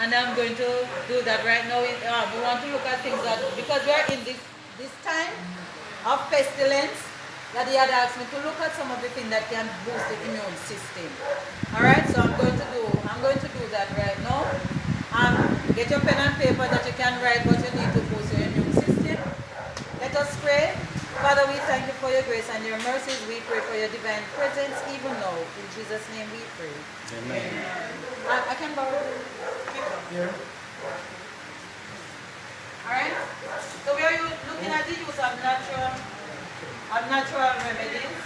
And I'm going to do that right now. We want to look at things that, because we are in this time of pestilence, that he had asked me to look at some of the things that can boost the immune system. Alright, so I'm going to do that right now. Get your pen and paper that you can write what you need to boost your immune system. Let us pray. Father, we thank you for your grace and your mercies. We pray for your divine presence even now. In Jesus' name we pray. Amen. I can borrow it. Yeah. Alright? So we are looking at the use of natural remedies.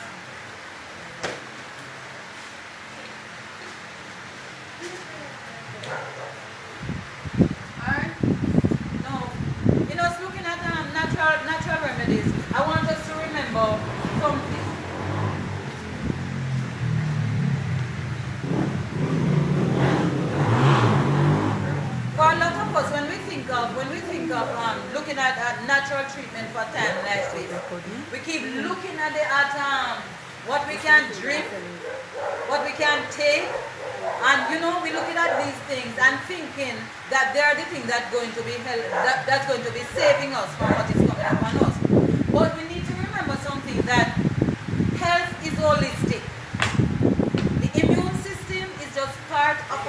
Alright? Now, in us looking at natural remedies, I want us to remember something. For a lot of us, when we think of looking at natural treatment for time like this, we keep looking at what we can drink, what we can take, and we're looking at these things and thinking that they are the things that's going to be that's going to be saving us from what is coming upon us. But we need to remember something, that health is holistic. The immune system is just part of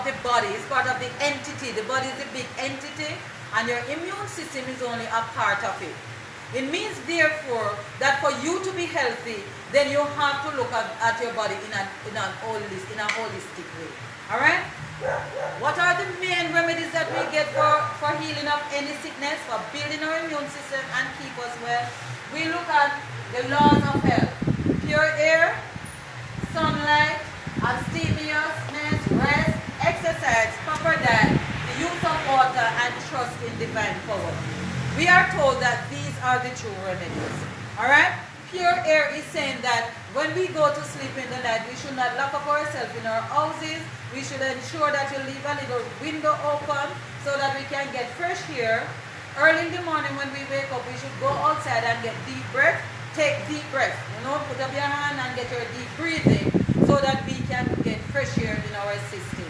the body. It's part of the entity. The body is a big entity, and your immune system is only a part of it. It means, therefore, that for you to be healthy, then you have to look at your body in a holistic way. All right? What are the main remedies that we get for healing of any sickness, for building our immune system and keep us well? We look at the laws of health: pure air, sunlight, abstemiousness, rest, exercise, proper diet, the use of water, and trust in divine power. We are told that these are the true remedies. Alright? Pure air is saying that when we go to sleep in the night, we should not lock up ourselves in our houses. We should ensure that you leave a little window open so that we can get fresh air. Early in the morning when we wake up, we should go outside and get deep breath. Take deep breath. Put up your hand and get your deep breathing so that we can get fresh air in our system.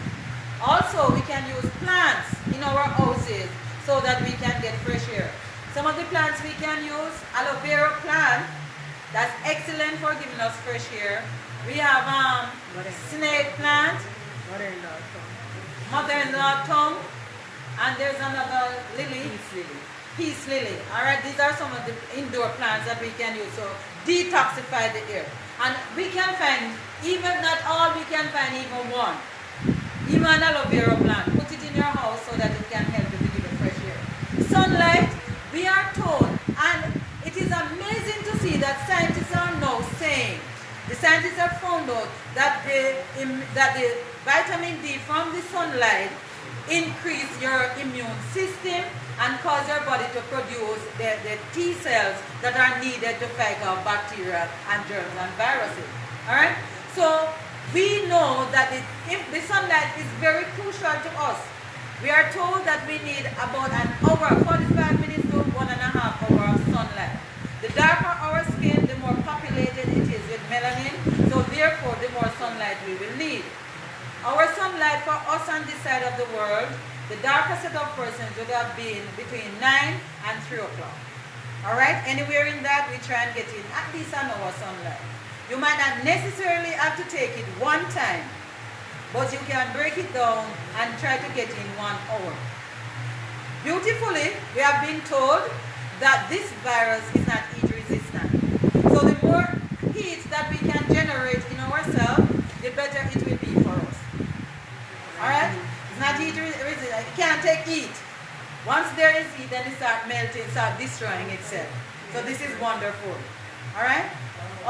Also, we can use plants in our houses so that we can get fresh air. Some of the plants we can use: aloe vera plant, that's excellent for giving us fresh air. We have snake plant, mother-in-law tongue, and there's another lily, peace lily. Alright, these are some of the indoor plants that we can use to detoxify the air. And we can find, even not all, we can find even one. Even an aloe vera plant. Put it in your house so that it can help you to give you fresh air. Sunlight, we are told, and it is amazing to see that scientists are now saying, the scientists have found out that the vitamin D from the sunlight increase your immune system and cause your body to produce the T cells that are needed to fight off bacteria and germs and viruses. Alright? So we know that the sunlight is very crucial to us. We are told that we need about an hour, 45 minutes to 1.5 hours of sunlight. The darker our skin, the more populated it is with melanin, so therefore the more sunlight we will need. Our sunlight for us on this side of the world, the darker set of persons would have been between 9 and 3 o'clock. Alright, anywhere in that we try and get in at least an hour sunlight. You might not necessarily have to take it one time, but you can break it down and try to get in 1 hour. Beautifully, we have been told that this virus is not heat resistant. So the more heat that we can generate in ourselves, the better it will be for us. Alright? It's not heat resistant. It can't take heat. Once there is heat, then it starts melting, starts destroying itself. So this is wonderful. Alright?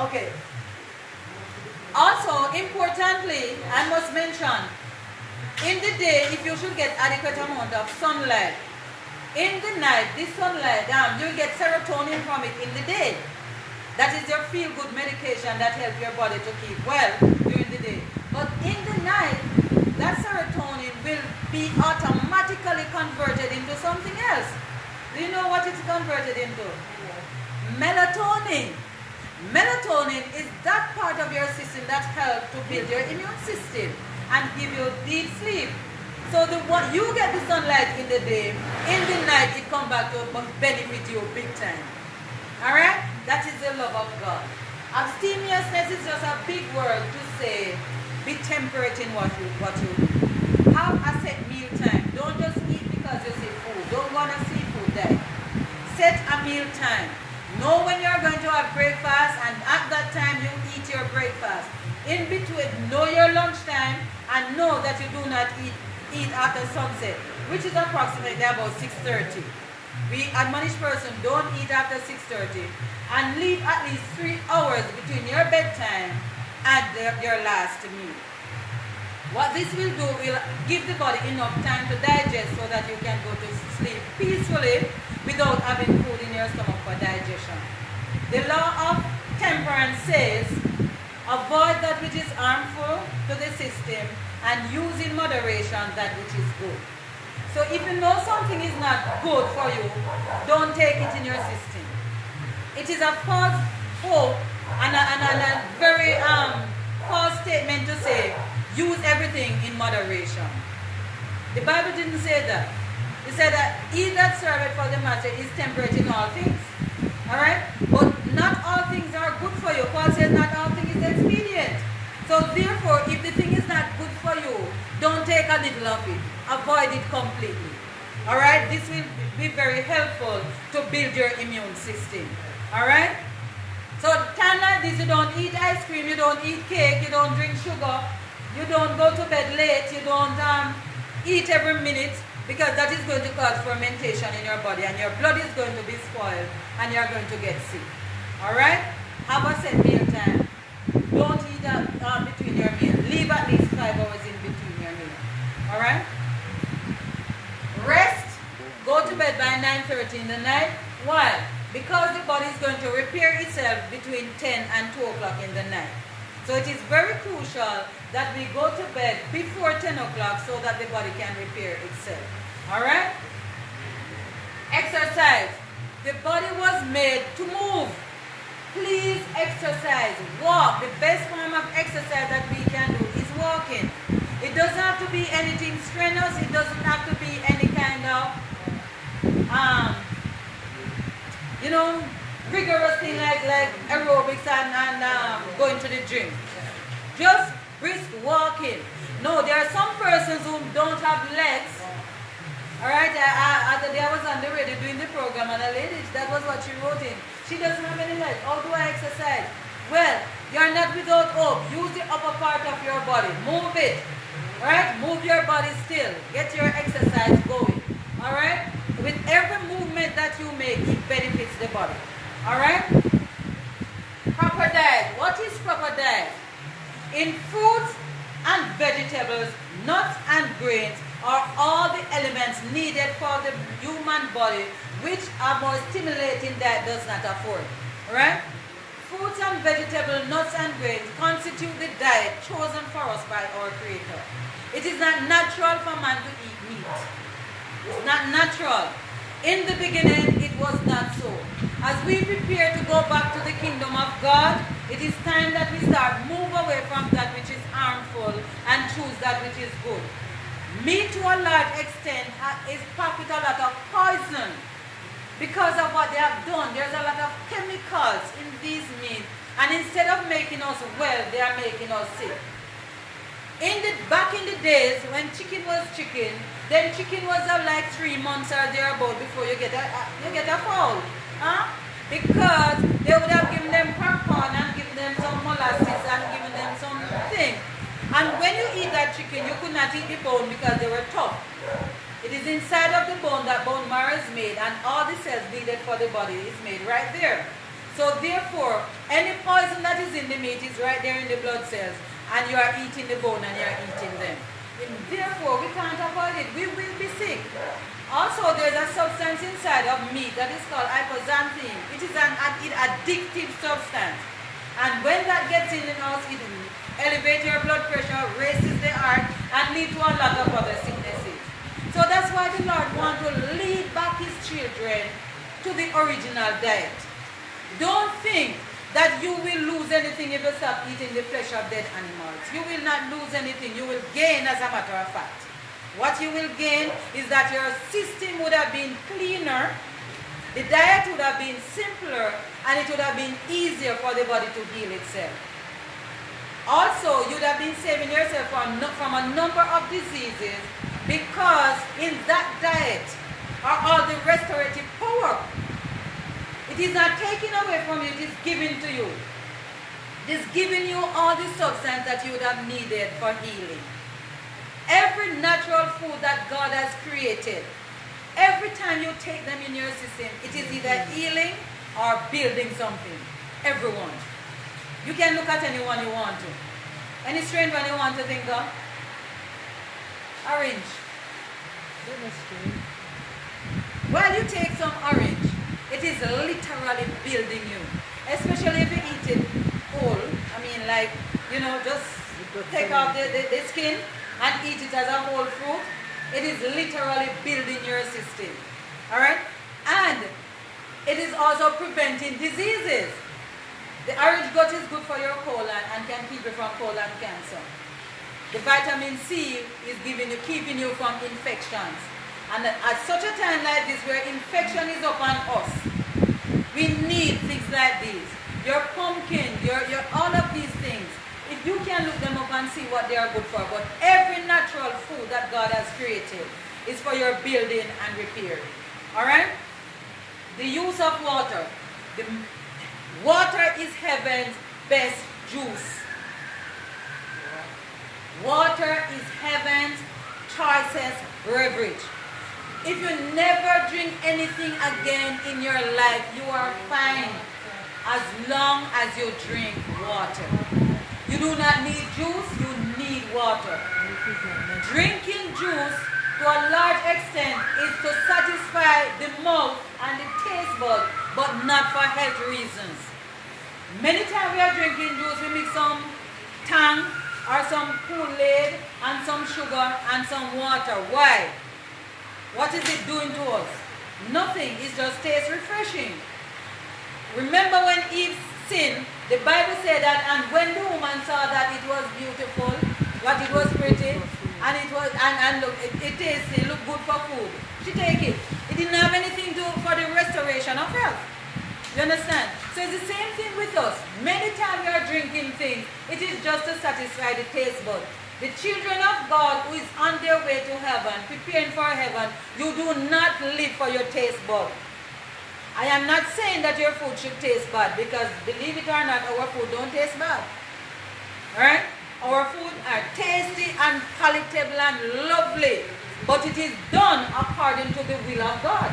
Okay. Also, importantly, I must mention, in the day, if you should get adequate amount of sunlight, in the night, this sunlight, you get serotonin from it in the day. That is your feel-good medication that helps your body to keep well during the day. But in the night, that serotonin will be automatically converted into something else. Do you know what it's converted into? Melatonin. Melatonin is that part of your system that helps to build your immune system and give you deep sleep. So what you get the sunlight in the day, in the night it come back to benefit you big time. Alright? That is the love of God. Abstemiousness is just a big word to say be temperate in what you do. Have a set meal time. Don't just eat because you see food. Don't want to see food die. Set a meal time. Know when you're going to have breakfast, and at that time you eat your breakfast. In between, know your lunchtime, and know that you do not eat after sunset, which is approximately about 6:30. We admonish person, don't eat after 6:30, and leave at least 3 hours between your bedtime and your last meal. What this will do will give the body enough time to digest so that you can go to sleep peacefully without having food in your stomach for digestion. The law of temperance says, avoid that which is harmful to the system and use in moderation that which is good. So if you know something is not good for you, don't take it in your system. It is a false hope and a very false statement to say, use everything in moderation. The Bible didn't say that. It said that he that serveth for the master is temperate in all things. Alright? But not all things are good for you. Paul says not all things is expedient. So therefore, if the thing is not good for you, don't take a little of it. Avoid it completely. Alright? This will be very helpful to build your immune system. Alright? So time like this, you don't eat ice cream, you don't eat cake, you don't drink sugar, you don't go to bed late, you don't eat every minute, because that is going to cause fermentation in your body and your blood is going to be spoiled and you're going to get sick. Alright? Have a set meal time. Don't eat between your meals. Leave at least 5 hours in between your meals. Alright? Rest. Go to bed by 9:30 in the night. Why? Because the body is going to repair itself between 10 and 2 o'clock in the night. So it is very crucial that we go to bed before 10 o'clock so that the body can repair itself. Alright? Exercise. The body was made to move. Please exercise. Walk. The best form of exercise that we can do is walking. It doesn't have to be anything strenuous. It doesn't have to be any kind of rigorous thing like aerobics and going to the gym. Just brisk walking. No, there are some persons who don't have legs. Alright, other day I was on the radio doing the program and a lady, that was what she wrote in. She doesn't have any legs. How do I exercise? Well, you're not without hope. Use the upper part of your body. Move it. Alright, move your body still. Get your exercise going. Alright, with every movement that you make, it benefits the body. Alright? Proper diet. What is proper diet? In fruits and vegetables, nuts and grains are all the elements needed for the human body, which a more stimulating diet does not afford. Alright? Fruits and vegetables, nuts and grains constitute the diet chosen for us by our Creator. It is not natural for man to eat meat. It's not natural. In the beginning, it was not so. As we prepare to go back to the kingdom of God, it is time that we start move away from that which is harmful and choose that which is good. Meat to a large extent is packed with a lot of poison because of what they have done. There's a lot of chemicals in these meat, and instead of making us well, they are making us sick. Back in the days when chicken was chicken, then chicken was like 3 months or thereabout before you get a fowl. Huh? Because they would have given them popcorn and given them some molasses and given them some thing. And when you eat that chicken, you could not eat the bone because they were tough. It is inside of the bone that bone marrow is made, and all the cells needed for the body is made right there. So therefore, any poison that is in the meat is right there in the blood cells, and you are eating the bone and you are eating them. And therefore, we can't avoid it. We will be sick. Also, there's a substance inside of meat that is called hypoxanthine. It is an addictive substance. And when that gets in us, it elevates your blood pressure, raises the heart, and leads to a lot of other sicknesses. So that's why the Lord wants to lead back His children to the original diet. Don't think that you will lose anything if you stop eating the flesh of dead animals. You will not lose anything. You will gain, as a matter of fact. What you will gain is that your system would have been cleaner, the diet would have been simpler, and it would have been easier for the body to heal itself. Also, you would have been saving yourself from a number of diseases, because in that diet are all the restorative power. It is not taken away from you, it is given to you. It is giving you all the substance that you would have needed for healing. Every natural food that God has created, every time you take them in your system, it is either healing or building something. Everyone. You can look at anyone you want to. Any strange one you want to think of? Orange. While you take some orange, it is literally building you. Especially if you eat it whole. I mean, like, you know, just take off the skin and eat it as a whole fruit. It is literally building your system. Alright? And it is also preventing diseases. The orange gut is good for your colon and can keep you from colon cancer. The vitamin C is keeping you from infections. And at such a time like this where infection is upon us, we need things like these. Your pumpkin, your all of these things. If you can look them up and see what they are good for, but every natural food that God has created is for your building and repairing. Alright? The use of water. Water is heaven's best juice. Water is heaven's choicest beverage. If you never drink anything again in your life, you are fine as long as you drink water. You do not need juice, you need water. Drinking juice to a large extent is to satisfy the mouth and the taste bud, but not for health reasons. Many times we are drinking juice, we mix some tang or some Kool-Aid and some sugar and some water. Why? What is it doing to us? Nothing. It just tastes refreshing. Remember when Eve sinned, the Bible said that, and when the woman saw that it was beautiful, that it was pretty, and it was, and look, it tasted, it looked good for food, she take it. It didn't have anything to for the restoration of health. You understand? So it's the same thing with us. Many times we are drinking things, it is just to satisfy the taste bud. The children of God who is on their way to heaven, preparing for heaven, you do not live for your taste bud. I am not saying that your food should taste bad, because believe it or not, our food don't taste bad. Alright? Our food are tasty and palatable and lovely, but it is done according to the will of God.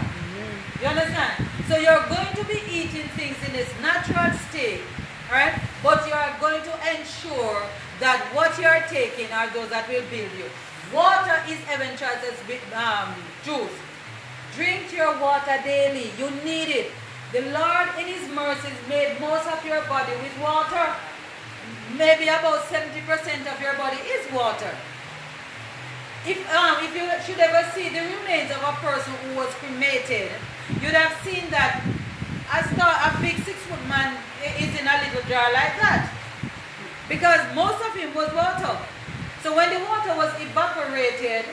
You understand? So you're going to be eating things in its natural state, right? But you are going to ensure that what you are taking are those that will build you. Water is heaven choices juice. Drink your water daily. You need it. The Lord in His mercies made most of your body with water. Maybe about 70% of your body is water. If you should ever see the remains of a person who was cremated, you'd have seen that a big 6-foot man is in a little jar like that. Because most of him was water. So when the water was evaporated,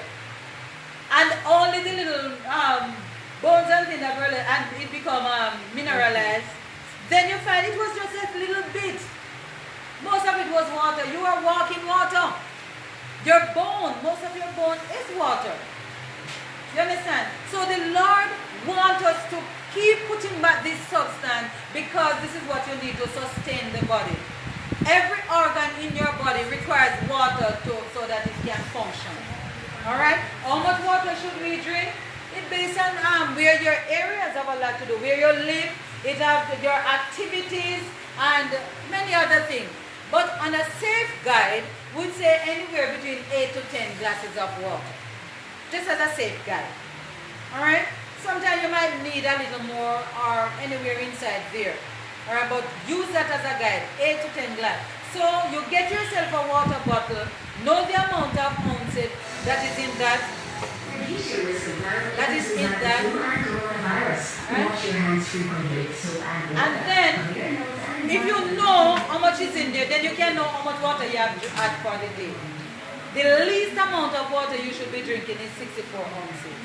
and only the little bones and things that were left, and it become mineralized, then you find it was just a little bit. Most of it was water. You are walking water. Your bone, most of your bone is water. You understand? So the Lord wants us to keep putting back this substance, because this is what you need to sustain the body. Every organ in your body requires water so that it can function. Alright? How much water should we drink? It's based on where your areas have a lot to do. Where you live, it has your activities and many other things. But on a safe guide, we'd say anywhere between 8 to 10 glasses of water. Just as a safe guide. Alright? Sometimes you might need a little more or anywhere inside there. Alright, but use that as a guide. 8 to 10 glasses. So you get yourself a water bottle, know the amount of ounces that is in that. That is in that. Right? And then, if you know how much is in there, then you can know how much water you have to add for the day. The least amount of water you should be drinking is 64 ounces.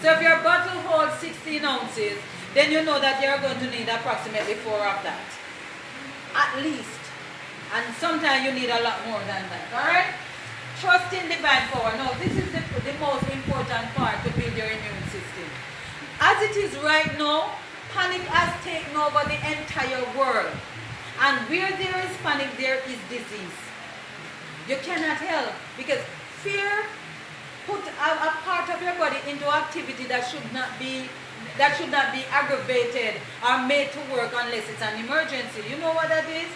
So if your bottle holds 16 ounces, then you know that you're going to need approximately 4 of that. At least. And sometimes you need a lot more than that. Alright? Trust in divine power. Now, this is the most important part to build your immune system. As it is right now, panic has taken over the entire world. And where there is panic, there is disease. You cannot help, because fear put a part of your body into activity that should not be aggravated or made to work unless it's an emergency. You know what that is?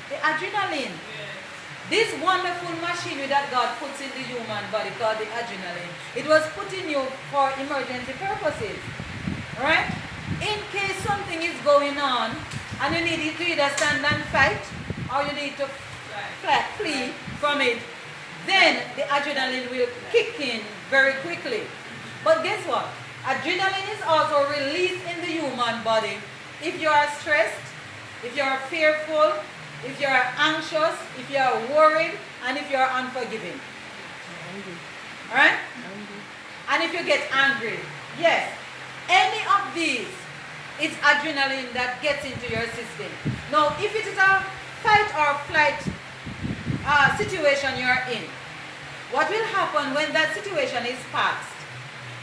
The adrenaline. This wonderful machinery that God puts in the human body called the adrenaline, it was put in you for emergency purposes. Right? In case something is going on and you need to either stand and fight or you need to flee from it, then the adrenaline will kick in very quickly. But guess what? Adrenaline is also released in the human body if you are stressed, if you are fearful, if you are anxious, if you are worried, and if you are unforgiving. Alright? And if you get angry. Yes. Any of these is adrenaline that gets into your system. Now, if it is a fight or flight situation you're in, what will happen when that situation is past?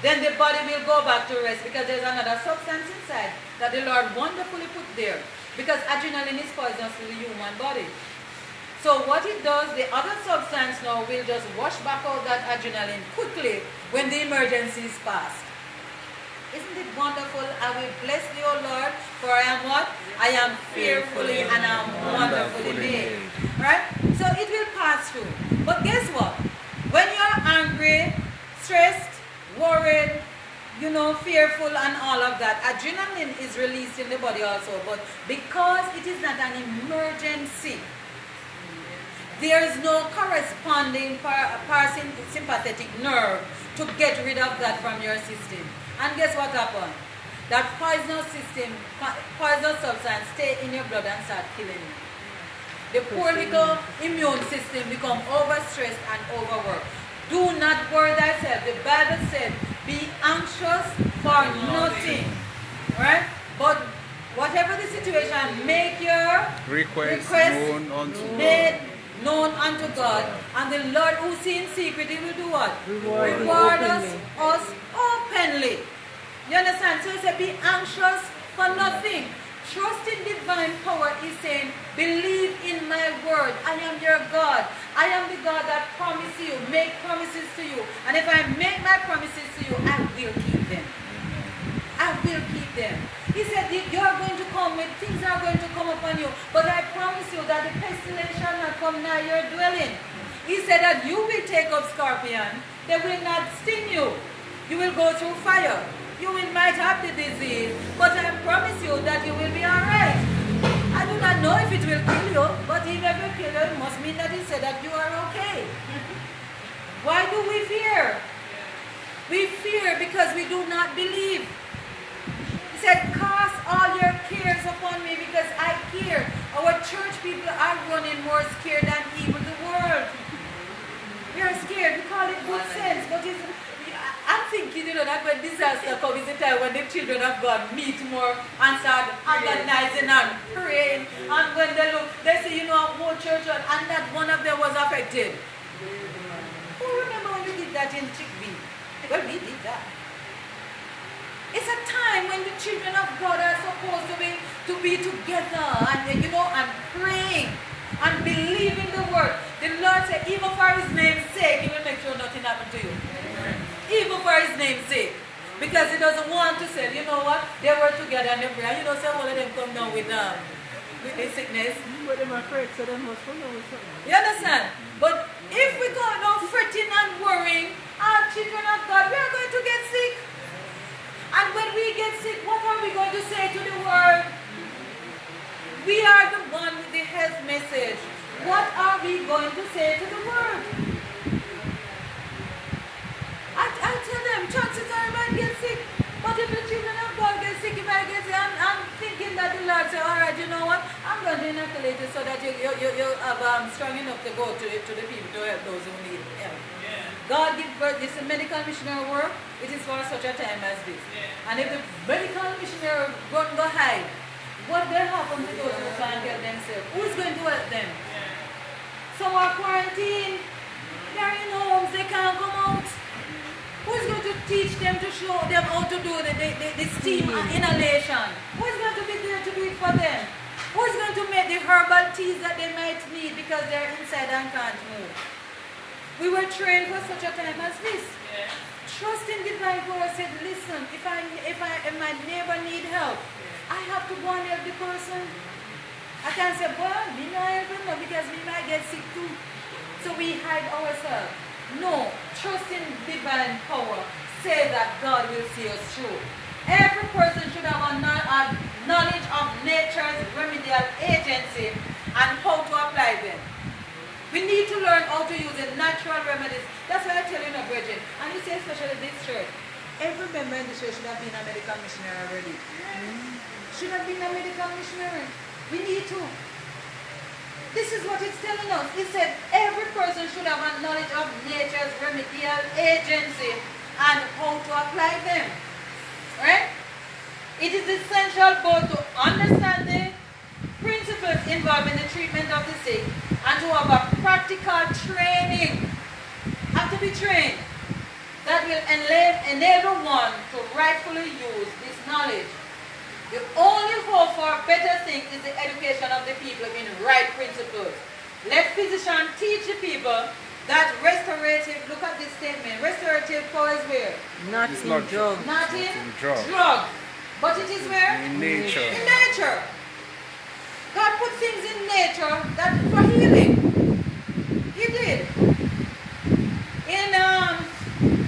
Then the body will go back to rest, because there's another substance inside that the Lord wonderfully put there. Because adrenaline is poisonous to the human body. So what it does, the other substance now will just wash back out that adrenaline quickly when the emergency is past. Isn't it wonderful? I will bless thee, O Lord, for I am what? I am fearfully and I am wonderfully made. Right? So it will pass through. But guess what? When you're angry, stressed, worried, you know, fearful and all of that, adrenaline is released in the body also. But because it is not an emergency, there is no corresponding parasympathetic nerve to get rid of that from your system. And guess what happened? That poisonous substance stay in your blood and start killing you. The poor little immune system become overstressed and overworked. Do not worry thyself. The Bible said, be anxious for nothing. Right? But whatever the situation, make your request known unto God. And the Lord who sees in secret, He will do what? Reward us openly. You understand? So He said, be anxious for nothing. Trust in divine power is saying, believe in my word. I am your God. I am the God that promises you, make promises to you. And if I make my promises to you, I will keep them. I will keep them. He said, you are going to come with things are going to come upon you. But I promise you that the pestilence shall not come nigh your dwelling. He said that you will take up scorpion. They will not sting you. You will go through fire. You might have the disease, but I promise you that you will be alright. I do not know if it will kill you, but if it will kill you, it must mean that He said that you are okay. Why do we fear? We fear because we do not believe. He said, cast all your cares upon me because I care. Our church people are running more scared than even the world. We are scared. We call it good sense, but I'm thinking, you know, that when disaster comes, is the time when the children of God meet more and start organizing and praying. And when they look, they say, you know, a whole church, and that one of them was affected. Who remember when you did that in Chickbee? Well, we did that. It's a time when the children of God are supposed to be together and, you know, and praying and believing the word. The Lord said, even for His name's sake, He will make sure nothing happens to you. Even for His name's sake. Because He doesn't want to say, you know what, they were together and they pray. And you know, say all of them come down with the sickness. But they're afraid, so they must follow with something. You understand? But if we go down fretting and worrying, our children of God, we are going to get sick. And when we get sick, what are we going to say to the world? We are the one with the health message. What are we going to say to the world? I tell them, chances are I might get sick. But if the children of God get sick, if I get sick, I'm thinking that the Lord said, all right, you know what? I'm going to inoculated so that you have strong enough to go to the people to help those who need help. Yeah. God gives birth. This is medical missionary work. It is for such a time as this. Yeah. And if the medical missionary go hide, what will happen to those who can't help themselves? Who is going to help them? Some are quarantined. They're in homes. They can't come out. Who is going to teach them to show them how to do the steam inhalation? Who is going to be there to do it for them? Who is going to make the herbal teas that they might need because they're inside and can't move? We were trained for such a time as this. Yeah. Trust in divine power. Said, listen, if my neighbor need help, I have to go and help the person. I can't say, well, me not help him because we might get sick too. So we hide ourselves. No, trust in divine power. Say that God will see us through. Every person should have a knowledge of nature's remedial agency and how to apply them. We need to learn how to use the natural remedies. That's why I tell you, Bridget, and you say especially this church, every member in the church should have been a medical missionary already. Should have been a medical missionary. We need to. This is what it's telling us. It said every person should have a knowledge of nature's remedial agency and how to apply them. Right? It is essential both to understand the principles involved in the treatment of the sick and to have a practical training. Have to be trained that will enable one to rightfully use this knowledge. The only hope for a better thing is the education of the people in right principles. Let physicians teach the people that restorative, look at this statement, restorative power is where? Not It's in not drugs. Not in drug. drug. But it is where? In nature. In nature. God put things in nature that for healing. He did.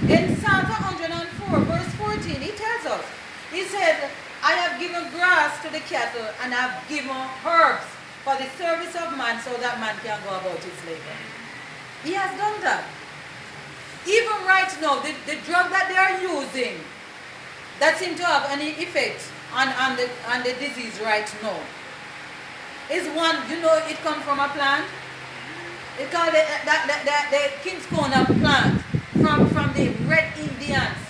In Psalm 104, verse 14, he tells us, he said, I have given grass to the cattle and I have given herbs for the service of man so that man can go about his labor. He has done that. Even right now, the drug that they are using that seem to have any effect on the disease right now is one, you know, it comes from a plant. It's called the King's Corner plant from the Red Indians.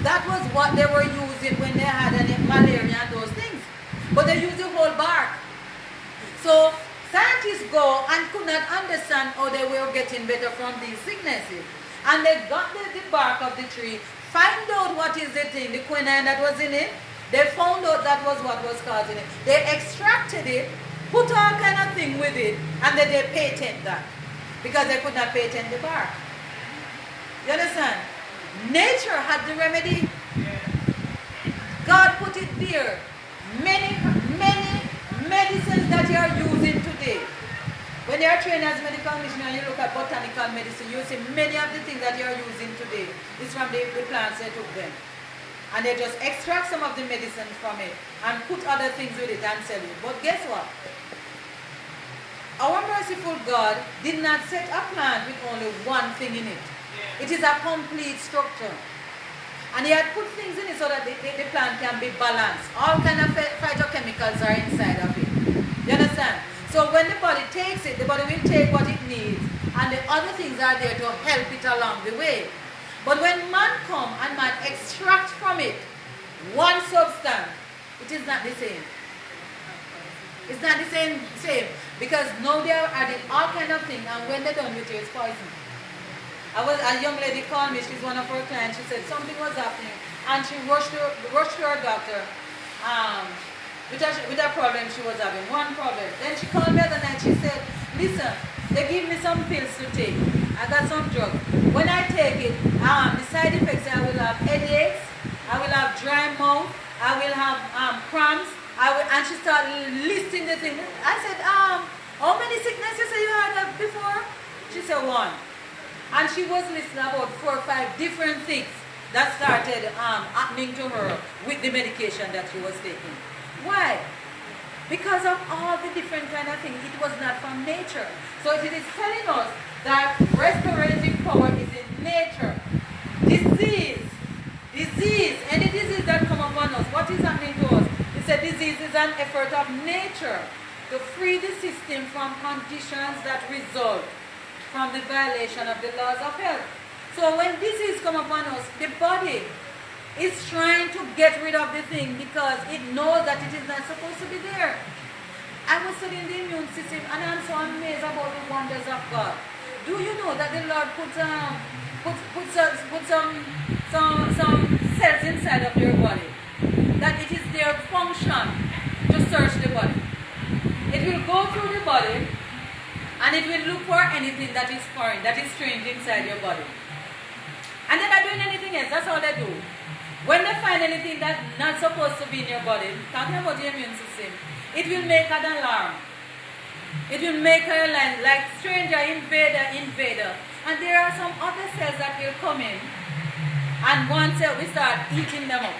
That was what they were using when they had any malaria and those things. But they used the whole bark. So scientists go and could not understand how they were getting better from these sicknesses. And they got the bark of the tree, find out what is the thing, the quinine that was in it. They found out that was what was causing it. They extracted it, put all kind of thing with it, and then they patent that. Because they could not patent the bark. You understand? Nature had the remedy. God put it there. Many medicines that you are using today. When you are trained as medical missionary and you look at botanical medicine, you see many of the things that you are using today is from the plants they took them. And they just extract some of the medicine from it and put other things with it and sell it. But guess what? Our merciful God did not set a plant with only one thing in it. It is a complete structure. And he had put things in it so that the plant can be balanced. All kind of phytochemicals are inside of it. You understand? So when the body takes it, the body will take what it needs. And the other things are there to help it along the way. But when man comes and man extracts from it one substance, it is not the same. It's not the same. Because now they are adding all kind of things, and when they're done with it, it's poison. A young lady called me, she's one of her clients, she said something was happening, and she rushed to her doctor with a problem she was having, one problem. Then she called me the other night, she said, listen, they give me some pills to take. I got some drugs. When I take it, the side effects, I will have headaches, I will have dry mouth, I will have cramps, and she started listing the things. I said, how many sicknesses you had before? She said, one. And she was listing about 4 or 5 different things that started happening to her with the medication that she was taking. Why? Because of all the different kind of things. It was not from nature. So it is telling us that restorative power is in nature. Disease, any disease that come upon us, what is happening to us? It's a disease is an effort of nature. to free the system from conditions that result from the violation of the laws of health. So when disease come upon us, the body is trying to get rid of the thing because it knows that it is not supposed to be there. I was studying the immune system and I'm so amazed about the wonders of God. Do you know that the Lord put some cells inside of your body? That it is their function to search the body. It will go through the body and it will look for anything that is foreign, that is strange inside your body. And they're not doing anything else, that's all they do. When they find anything that's not supposed to be in your body, talking about the immune system, it will make an alarm. It will make an alarm like stranger, invader. And there are some other cells that will come in and one cell we start eating them up.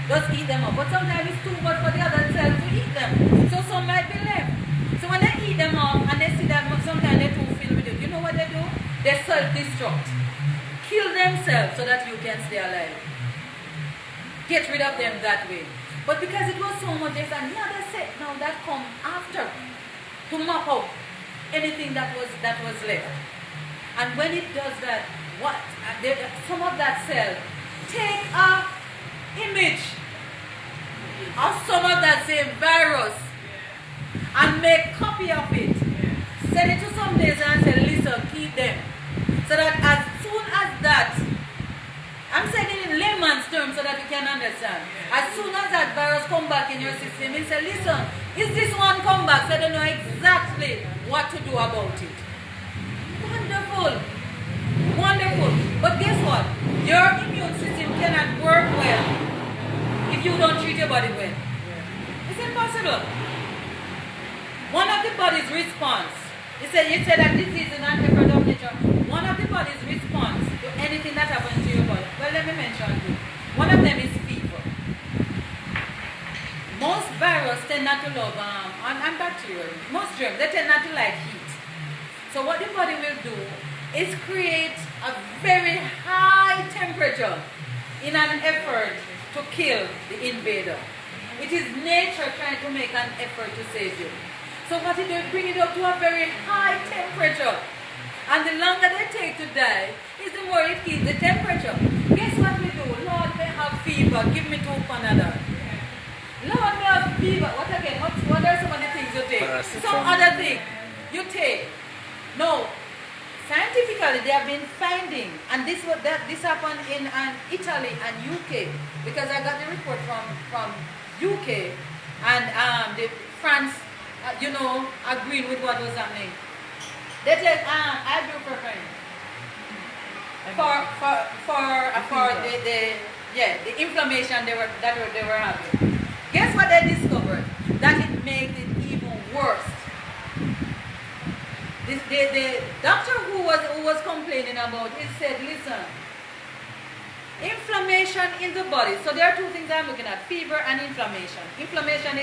Just eat them up. But sometimes it's too much for the other cells to eat them. So some might be left. So when they eat them up and they see that sometimes they're too filled with it, you know what they do? They self-destruct. Kill themselves so that you can stay alive. Get rid of them that way. But because it was so much, there's another set now that come after to mop up anything that was left. And when it does that, some of that cell take a image of some of that same virus and make copy of it. Send it to some laser and say, listen, keep them. So that as soon as that, I'm saying it in layman's terms so that you can understand. As soon as that virus come back in your system, it say, listen, is this one come back? So they know exactly what to do about it. Wonderful. Wonderful. But guess what? Your immune system cannot work well if you don't treat your body well. It's impossible. One of the body's response, you said that disease is an effort of nature. One of the body's response to anything that happens to your body. Well, let me mention two. One of them is fever. Most viruses tend not to love, and bacteria, most germs, they tend not to like heat. So what the body will do is create a very high temperature in an effort to kill the invader. It is nature trying to make an effort to save you. So what it does, bring it up to a very high temperature. And the longer they take to die, is the more it keeps the temperature. Guess what we do? Lord, may have fever. Give me 2 Panadol. Lord, may have fever. What again? What are some of the things you take? Some other thing you take. No. Scientifically, they have been finding, and this happened in Italy and UK, because I got the report from UK and France, agreeing with what was happening. They take ibuprofen for the inflammation they were having. Guess what they discovered? That it makes it even worse. The doctor who was complaining about it said, listen, inflammation in the body. So there are two things I'm looking at, fever and inflammation. Inflammation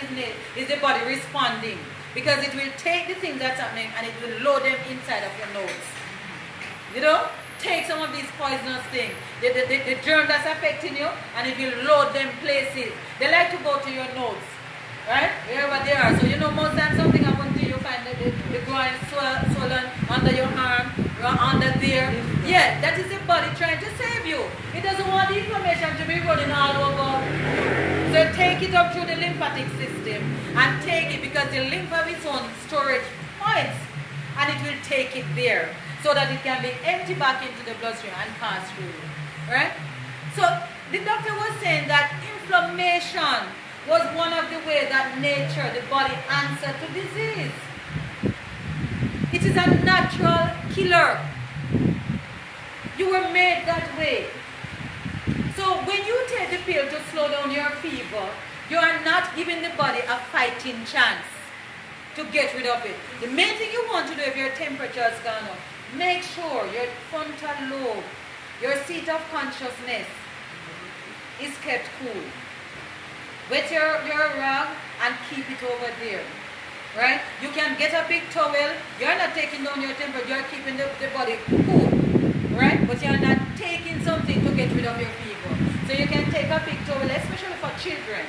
is the body responding because it will take the things that's happening and it will load them inside of your nose. Take some of these poisonous things, the germ that's affecting you, and it will load them places. They like to go to your nose, right? Wherever they are. So most times something happens to you, find the groin swollen under your arm, under there. Yeah, that is the body trying to save you. It doesn't want the inflammation to be running all over. So take it up through the lymphatic system and take it, because the lymph has its own storage points, and it will take it there so that it can be emptied back into the bloodstream and pass through. Right? So the doctor was saying that inflammation was one of the ways that nature, the body, answered to disease. It is a natural killer. You were made that way. So when you take the pill to slow down your fever, you are not giving the body a fighting chance to get rid of it. The main thing you want to do if your temperature has gone up, make sure your frontal lobe, your seat of consciousness, is kept cool. Wet your rag and keep it over there. Right? You can get a big towel. You're not taking down your temperature. You're keeping the body cool. Right? But you're not taking something to get rid of your fever. So you can take a big towel, especially for children,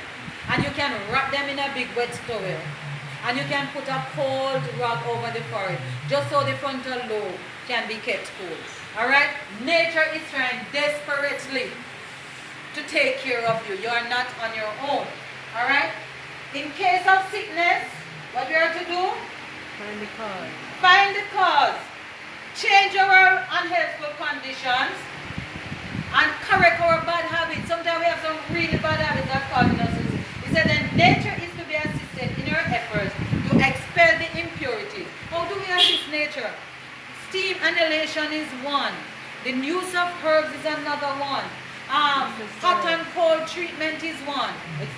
and you can wrap them in a big wet towel. And you can put a cold rug over the forehead, just so the frontal lobe can be kept cool. Alright? Nature is trying desperately to take care of you. You are not on your own. Alright? In case of sickness, what we are to do? Find the cause. Find the cause. Change our unhealthful conditions and correct our bad habits. Sometimes we have some really bad habits that cause us to sin. He said then nature is to be assisted in our efforts to expel the impurities. How do we assist nature? Steam inhalation is one. The use of herbs is another one. Hot and cold treatment is one.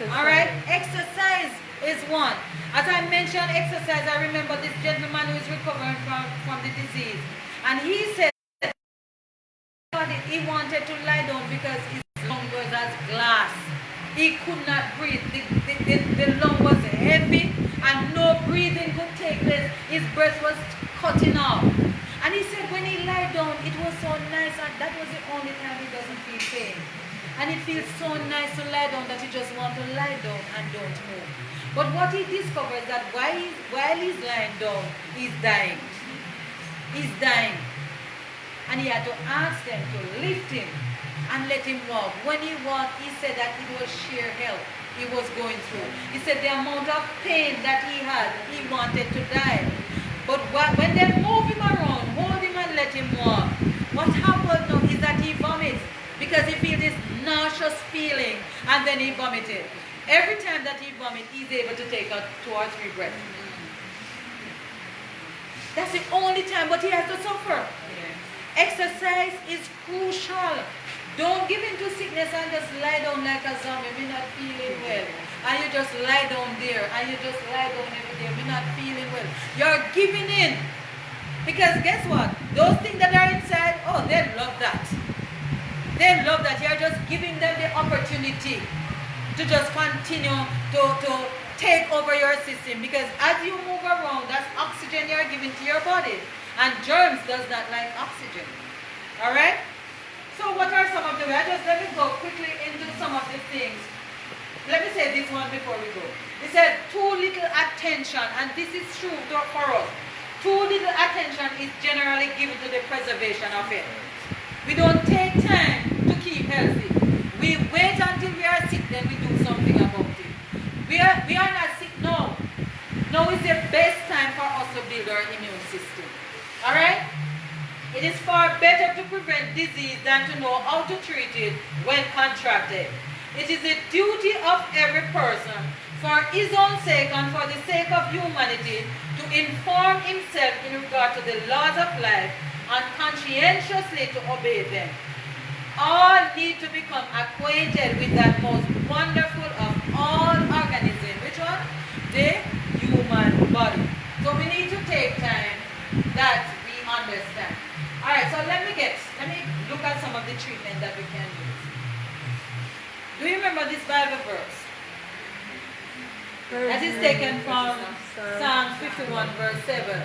Alright? Exercise is one. As I mentioned exercise, I remember this gentleman who is recovering from the disease. And he said he wanted to lie down because his lung was as glass. He could not breathe. The lung was heavy and no breathing could take place. His breath was cutting off. And he said when he lied down, it was so nice, and that was the only time he doesn't feel pain. And it feels so nice to lie down that he just wants to lie down and don't move. But what he discovered is that while he's lying down, he's dying. He's dying. And he had to ask them to lift him and let him walk. When he walked, he said that it was sheer hell he was going through. He said the amount of pain that he had, he wanted to die. But when they move him around, hold him and let him walk, what happened now is that he vomits because he feels this nauseous feeling and then he vomited. Every time that he vomits, he's able to take out 2 or 3 breaths. That's the only time, but he has to suffer. Exercise is crucial. Don't give in to sickness and just lie down like a zombie. We're not feeling well. And you just lie down there. And you just lie down every day. We're not feeling well. You're giving in. Because guess what? Those things that are inside, oh, they love that. They love that. You're just giving them the opportunity to just continue to take over your system. Because as you move around, that's oxygen you're giving to your body. And germs does not like oxygen. Alright? So what are some of the ways? Let me go quickly into some of the things. Let me say this one before we go. He said too little attention, and this is true for us. Too little attention is generally given to the preservation of it. We don't take time to keep healthy. We wait until we are sick, then we do something about it. We are not sick now. Now is the best time for us to build our immune system. Alright? It is far better to prevent disease than to know how to treat it when contracted. It is the duty of every person, for his own sake and for the sake of humanity, to inform himself in regard to the laws of life and conscientiously to obey them. All need to become acquainted with that most wonderful of all organisms. Which one? The human body. So we need to take time that we understand. Alright, so let me look at some of the treatment that we can use. Do you remember this Bible verse? That is taken from Psalm 51 verse 7.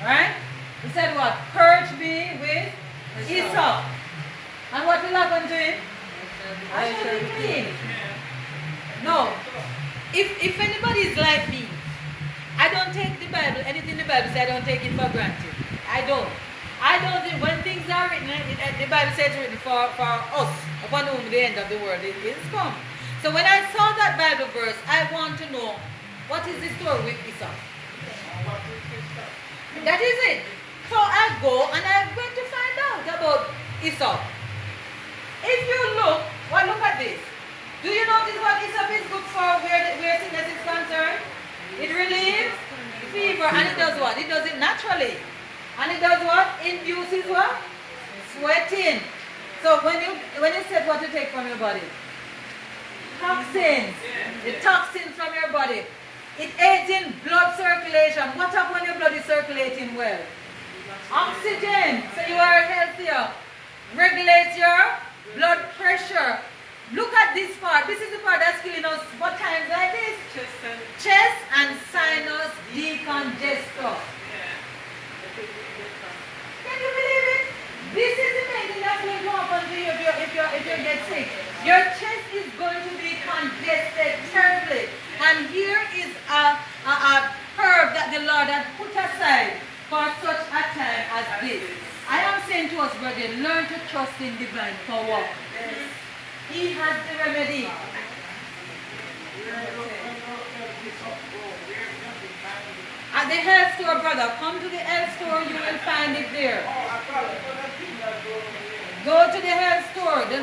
Alright? He said what? Purge me with hyssop. And what will happen to him? I shall be clean. No. If anybody is like me, I don't take the Bible, anything the Bible says, I don't take it for granted. I don't think, when things are written, the Bible says it's written for us, upon whom the end of the world is come. So when I saw that Bible verse, I want to know, what is the story with Esau? That is it. So I go and I went to find out about Esau. If you look at this. Do you notice what Esau is good for where sickness is concerned? It relieves fever, and it does what? It does it naturally. And it does what? Induces what? Sweating. So when you said what to take from your body? Toxins. The toxins from your body. It aids in blood circulation. What happens when your blood is circulating well? Oxygen. So you are healthier. Regulates your blood pressure. Look at this part. This is the part that's killing us. What times like this? Chest and sinus decongester. Can you believe it? This is the main thing that's going to happen to you if you get sick. Your chest is going to be congested terribly. And here is a everlasting divine power. He has the remedy. At the health store, brother, come to the health store, you will find it there. Go to the health store. The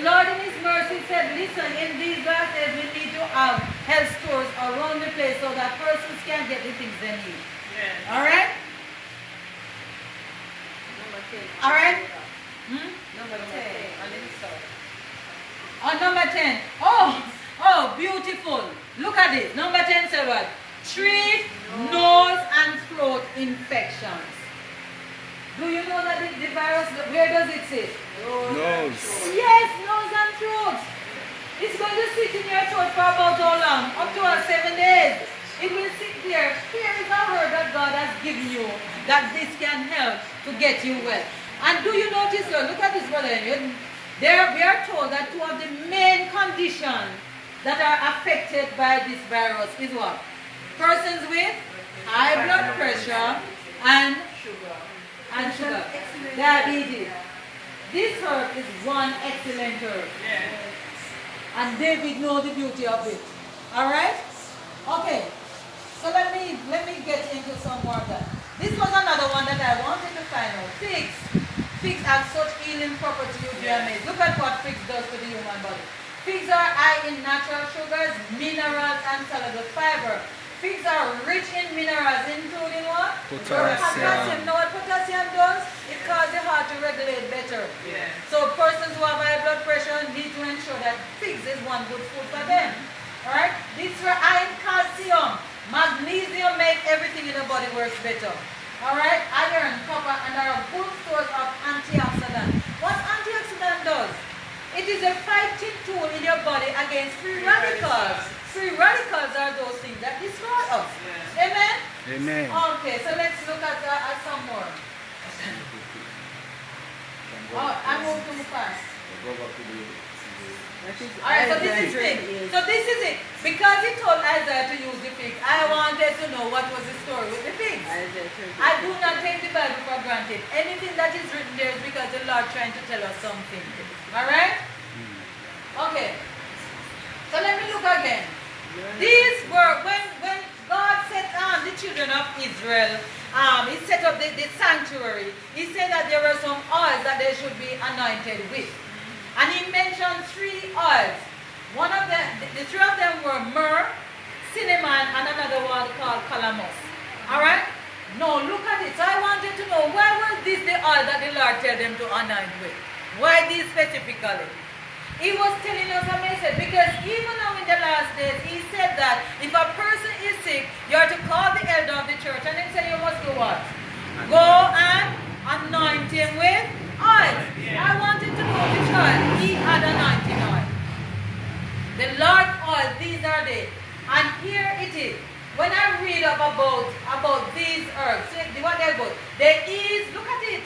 Lord in His mercy said, listen, in these last days we need to have health stores around the place so that persons can get the things they need. Yeah. Alright? Alright? Number 10. On number 10. Oh, beautiful. Look at this. Number 10 said what? Treat nose and throat infections. Do you know that the virus, where does it sit? Nose. Yes, nose and throat. It's going to sit in your throat for about how long? Up to 7 days. It will sit there. Here is a word that God has given you, that this can help to get you well. And do you notice, look at this, brother. We are told that two of the main conditions that are affected by this virus is what? Persons with high blood pressure and sugar. Diabetes. This herb is one excellent herb. And David knows the beauty of it. Alright? Okay. So let me get into some more of that. This was another one that I wanted to find out. Figs. Figs have such healing properties, you'll be amazed. Look at what figs does to the human body. Figs are high in natural sugars, minerals, and soluble fiber. Figs are rich in minerals, including what? Potassium. Know what potassium does? It causes the heart to regulate better. Yeah. So persons who have high blood pressure need to ensure that figs is one good food for them. Alright? These are high in calcium. Magnesium makes everything in the body works better. Alright? Iron, copper, and there are good source of antioxidants. What antioxidant does? It is a fighting tool in your body against free radicals. Free radicals are those things that destroy us. Yeah. Amen? Amen. Okay, so let's look at some more. I moved too fast. Alright, so this is it. So this is it. Because he told Isaiah to use the fig, I wanted to know what was the story with the figs. I do not take the Bible for granted. Anything that is written there is because the Lord trying to tell us something. Alright? Okay. So let me look again. These were, when God set the children of Israel, He set up the sanctuary, He said that there were some oils that they should be anointed with. And He mentioned 3 oils. One of them, the 3 of them were myrrh, cinnamon, and another one called calamus. Alright? Now look at it. So I wanted to know, why was this the oil that the Lord told them to anoint with? Why this specifically? He was telling us a message because even now in the last days, He said that if a person is sick, you are to call the elder of the church and then say you must do what? Go and anoint him with oil. I wanted to know which oil. He had anointing oil. The Lord oil, these are they. And here it is. When I read up about these herbs, see what they're good. They ease, look at it.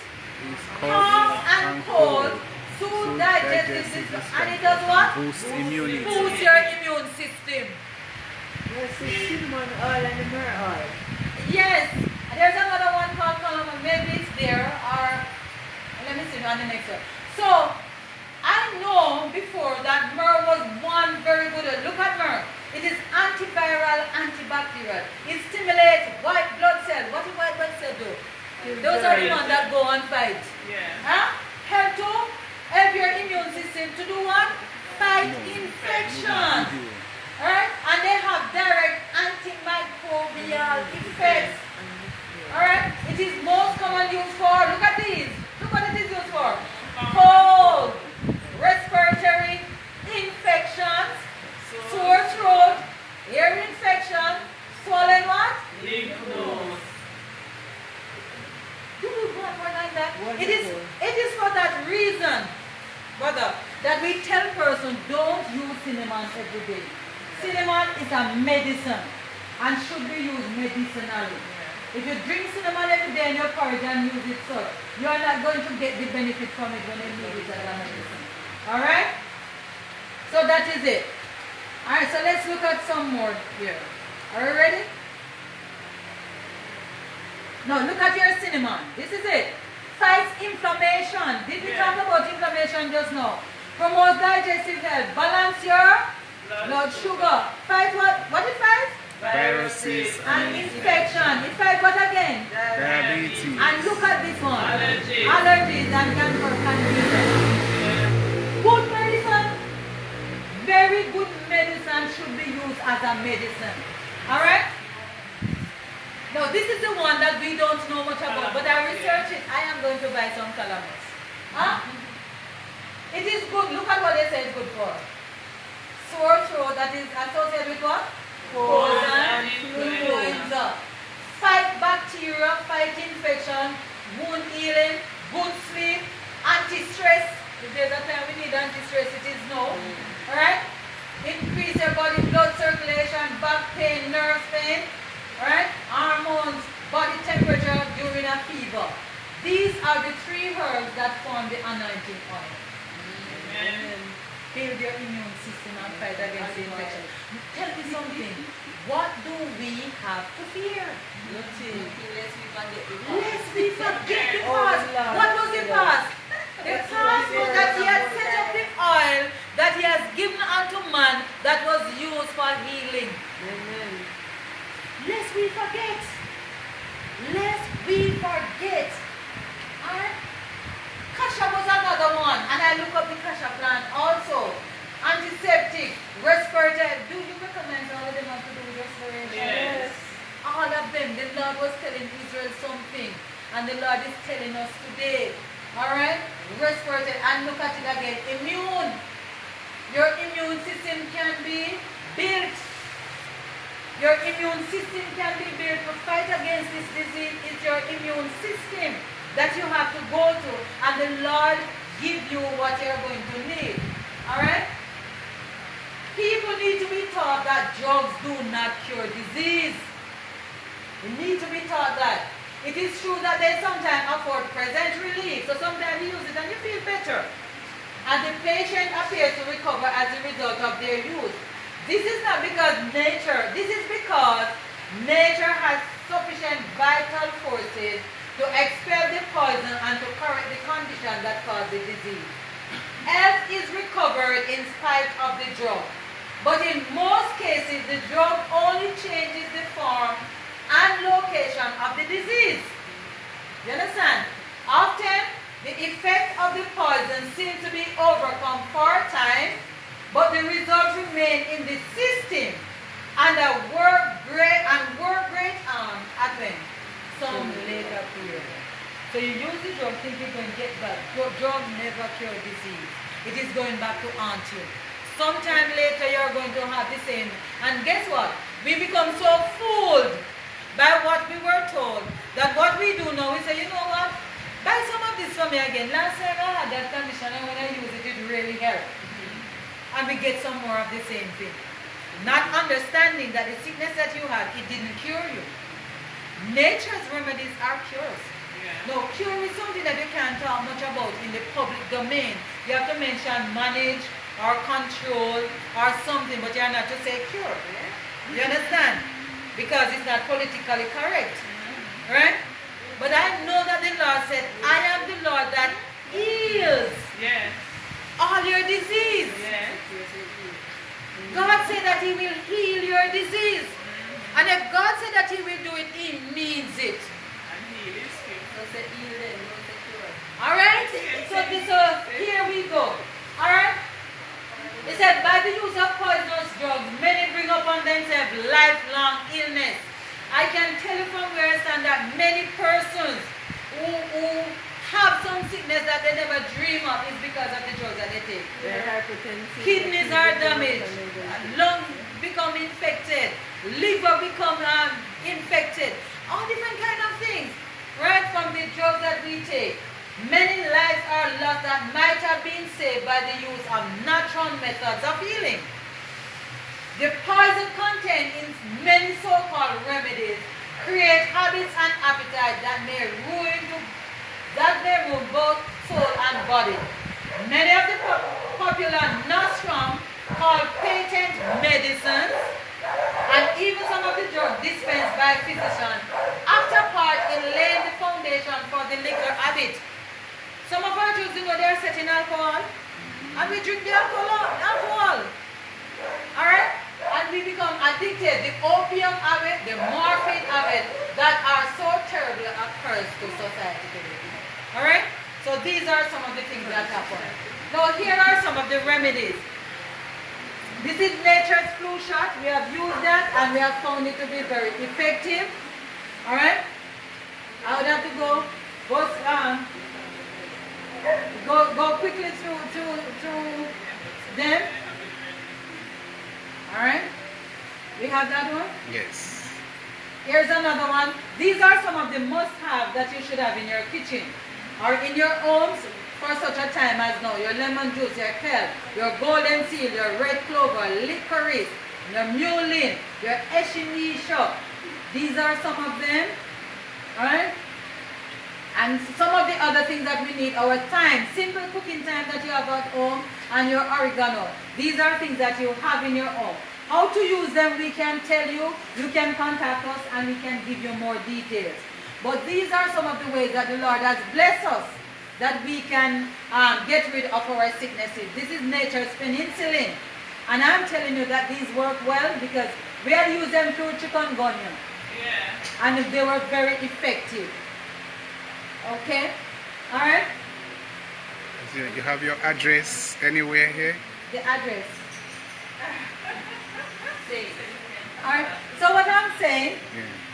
Cough and cold. Soothe digestive system. And it does what? Boost immunity. Boost your immune system. Yes, the cinnamon oil and the myrrh oil. Yes. There's another one called calamus. Maybe it's there. Or let me see on the next one. So I know before that myrrh was one very good. Look at myrrh. It is antiviral, antibacterial. It stimulates white blood cells. What do white blood cells do? Those are the ones that go and fight. Yeah. Huh? Help to help your immune system to do what? Fight infection. Alright? And they have direct antimicrobial effects. Alright? It is most commonly used for, look at these. Look what it is used for. Cold, respiratory infections, sore throat, ear infection, swollen what? Lymph nodes. Do we want more like that? It is for that reason, brother, that we tell persons don't use cinnamon every day. Cinnamon is a medicine and should be used medicinally. If you drink cinnamon every day in your porridge and use it so, you are not going to get the benefit from it when you need it as a medicine. Alright? So that is it. Alright, so let's look at some more here. Are you ready? Now look at your cinnamon. This is it. Fights inflammation. Did we talk about inflammation just now? Promotes digestive health. Balance your blood sugar. Fight what? What it fights? Viruses And infection. It fights what again? diabetes. And look at this one. Allergies. Allergies and cancer. Good medicine. Very good medicine should be used as a medicine. Alright? Now this is the one that we don't know much about, but I researched it. I am going to buy some calamus. Huh? It is good. Look at what they say it's good for. Sore throat, that is associated with what? Cold and influenza. Fight bacteria, fight infection, wound healing, good sleep, anti-stress. If there's a time we need anti-stress, it is now. Alright? Increase your body blood circulation, back pain, nerve pain. Alright? Hormones, body temperature during a fever. These are the 3 herbs that form the anointing oil. Amen. Build your immune system and fight against the infection. Tell me something. What do we have to fear? Nothing. Lest we forget the past. What was the past? The past was that he had set up the oil that he has given unto man that was used for healing. Amen. Lest we forget. Lest we forget. Alright? Kasha was another one, and I look up the Kasha plant also. Antiseptic, respirator. Do you recommend all of them have to do with respiration? Yes. All of them. The Lord was telling Israel something, and the Lord is telling us today. Alright? Respirator, and look at it again. Immune. Your immune system can be built. Your immune system can be built to fight against this disease. It's your immune system that you have to go to, and the Lord give you what you're going to need. Alright? People need to be taught that drugs do not cure disease. You need to be taught that. It is true that they sometimes afford present relief, so sometimes you use it and you feel better. And the patient appears to recover as a result of their use. This is not because nature, this is because nature has sufficient vital forces to expel the poison and to correct the condition that caused the disease. Health is recovered in spite of the drug. But in most cases, the drug only changes the form and location of the disease. You understand? Often, the effect of the poison seems to be overcome for a time, but the results remain in the system and work great harm at when? Some later period. So you use the drug thinking you're going to get back. Drug never cure disease. It is going back to haunt you. Sometime later you're going to have the same. And guess what? We become so fooled by what we were told that what we do now, we say, you know what? Buy some of this for me again. Last time I had that condition and when I use it, it really helped. And we get some more of the same thing. Not understanding that the sickness that you had, it didn't cure you. Nature's remedies are cures. Yeah. No, cure is something that you can't talk much about in the public domain. You have to mention manage or control or something, but you're not to say cure. You understand? Because it's not politically correct. Right? But I know that the Lord said, I am the Lord that heals Yes. all your disease. Yes. God said that he will heal your disease. And if God said that he will do it, he means it. And he is king. So say heal them, not say cure. Alright? So here we go. Alright? He said, by the use of poisonous drugs, many bring upon themselves lifelong illness. I can tell you from where I stand that many persons who have some sickness that they never dream of is because of the drugs that they take. Kidneys are damaged, lungs become infected, liver become infected, all different kind of things, right, from the drugs that we take. Many lives are lost that might have been saved by the use of natural methods of healing. The poison contained in many so-called remedies create habits and appetite that may ruin both soul and body. Many of the popular nostrum called patent medicines and even some of the drugs dispensed by physicians act a part in laying the foundation for the liquor habit. using what they are setting alcohol, and we drink the alcohol. Alright? And we become addicted. The opium of it, the morphine of it, that are so terribly occurs to society today. Alright? So these are some of the things that happen. Now here are some of the remedies. This is nature's flu shot. We have used that and we have found it to be very effective. Alright? I would have to go quickly through them. Alright? We have that one? Yes. Here's another one. These are some of the must-have that you should have in your kitchen or in your homes for such a time as now. Your lemon juice, your kelp, your golden seal, your red clover, licorice, your mullein, your echinacea. These are some of them. Alright? And some of the other things that we need, our thyme, simple cooking thyme that you have at home, and your oregano. These are things that you have in your home. How to use them, we can tell you. You can contact us and we can give you more details. But these are some of the ways that the Lord has blessed us that we can get rid of our sicknesses. This is nature's penicillin. And I'm telling you that these work well because we had used them through chikungunya. Yeah. And they were very effective. Okay? Alright? So you have your address anywhere here? The address. Alright? So what I'm saying,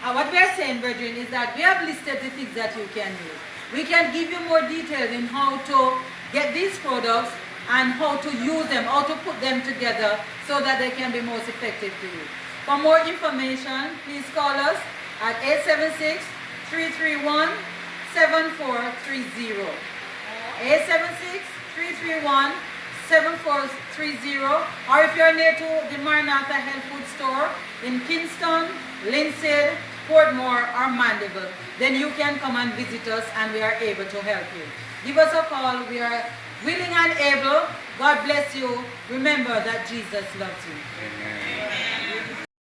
what we are saying, brethren, is that we have listed the things that you can use. We can give you more details in how to get these products and how to use them, how to put them together so that they can be most effective to you. For more information, please call us at 876-331-7430. 876-331-7430. Or if you're near to the Maranatha Health Food Store in Kingston, Linstead, Portmore, or Mandeville, then you can come and visit us and we are able to help you. Give us a call. We are willing and able. God bless you. Remember that Jesus loves you. Amen.